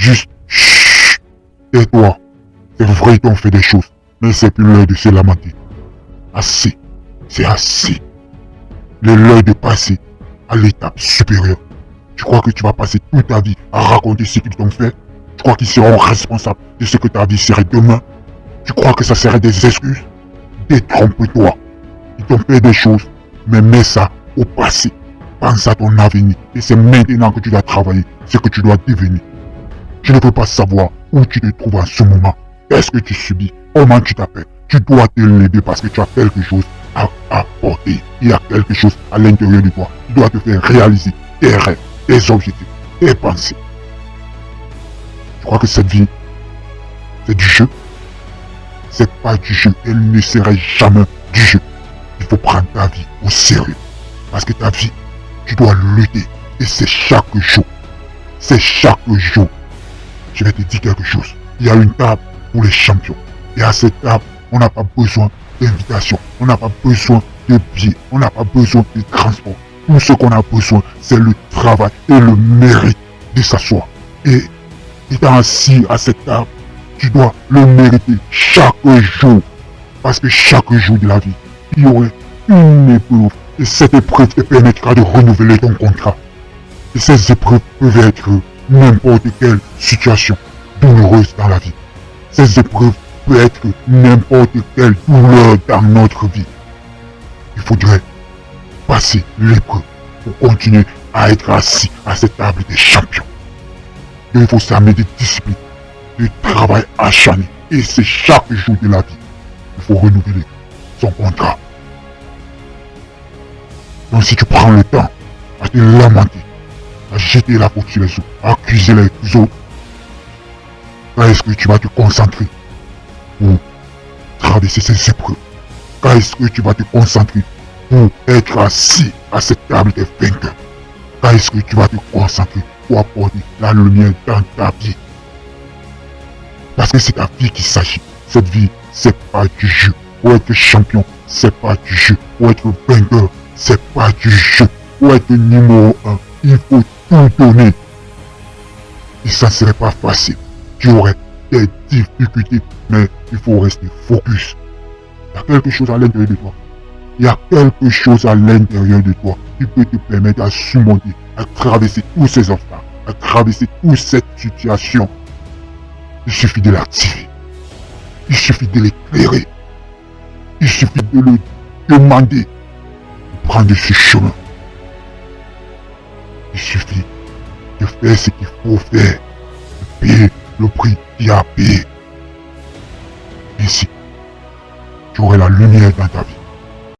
Juste, chut, tais-toi. C'est vrai qu'on fait des choses, mais c'est plus l'heure de se lamenter. Assez, c'est assez. Il est l'heure de passer à l'étape supérieure. Tu crois que tu vas passer toute ta vie à raconter ce qu'ils t'ont fait? Tu crois qu'ils seront responsables de ce que ta vie serait demain? Tu crois que ça serait des excuses? Détrompe-toi. Ils t'ont fait des choses, mais mets ça au passé. Pense à ton avenir et c'est maintenant que tu dois travailler ce que tu dois devenir. Je ne veux pas savoir où tu te trouves en ce moment. Qu'est-ce que tu subis? Comment tu t'appelles? Tu dois te lever parce que tu as quelque chose à apporter. Il y a quelque chose à l'intérieur de toi. Tu dois te faire réaliser tes rêves, tes objectifs, tes pensées. Tu crois que cette vie, c'est du jeu? C'est pas du jeu. Elle ne serait jamais du jeu. Il faut prendre ta vie au sérieux. Parce que ta vie, tu dois lutter. Et c'est chaque jour. C'est chaque jour. Je vais te dire quelque chose. Il y a une table pour les champions. Et à cette table, on n'a pas besoin d'invitation. On n'a pas besoin de billets. On n'a pas besoin de transport. Tout ce qu'on a besoin, c'est le travail et le mérite de s'asseoir. Et étant assis à cette table, tu dois le mériter chaque jour. Parce que chaque jour de la vie, il y aurait une épreuve. Et cette épreuve te permettra de renouveler ton contrat. Et ces épreuves peuvent être n'importe quelle situation douloureuse dans la vie. Ces épreuves peuvent être n'importe quelle douleur dans notre vie. Il faudrait passer l'épreuve pour continuer à être assis à cette table des champions. Et il faut s'amener de discipline, de travail acharné. Et c'est chaque jour de la vie. Il faut renouveler son contrat. Donc si tu prends le temps à te lamenter, à jeter la faute sur les autres, à accuser les autres, quand est-ce que tu vas te concentrer pour traverser ces épreuves? Quand est-ce que tu vas te concentrer pour être assis à cette table des vainqueurs? Quand est-ce que tu vas te concentrer pour apporter la lumière dans ta vie? Parce que c'est ta vie qu'il s'agit. Cette vie, c'est pas du jeu. Pour être champion, c'est pas du jeu. Pour être vainqueur, c'est pas du jeu. Pour être numéro 1, il faut tout donner. Et ça ne serait pas facile. Tu aurais des difficultés, mais il faut rester focus. Il y a quelque chose à l'intérieur de toi. Il y a quelque chose à l'intérieur de toi qui peut te permettre à surmonter, à traverser tous ces obstacles, à traverser toute cette situation. Il suffit de l'activer. Il suffit de l'éclairer. Il suffit de le demander de prendre ce chemin. Il suffit de faire ce qu'il faut faire, de payer le prix qu'il y a à payer. Ainsi, tu aurais la lumière dans ta vie.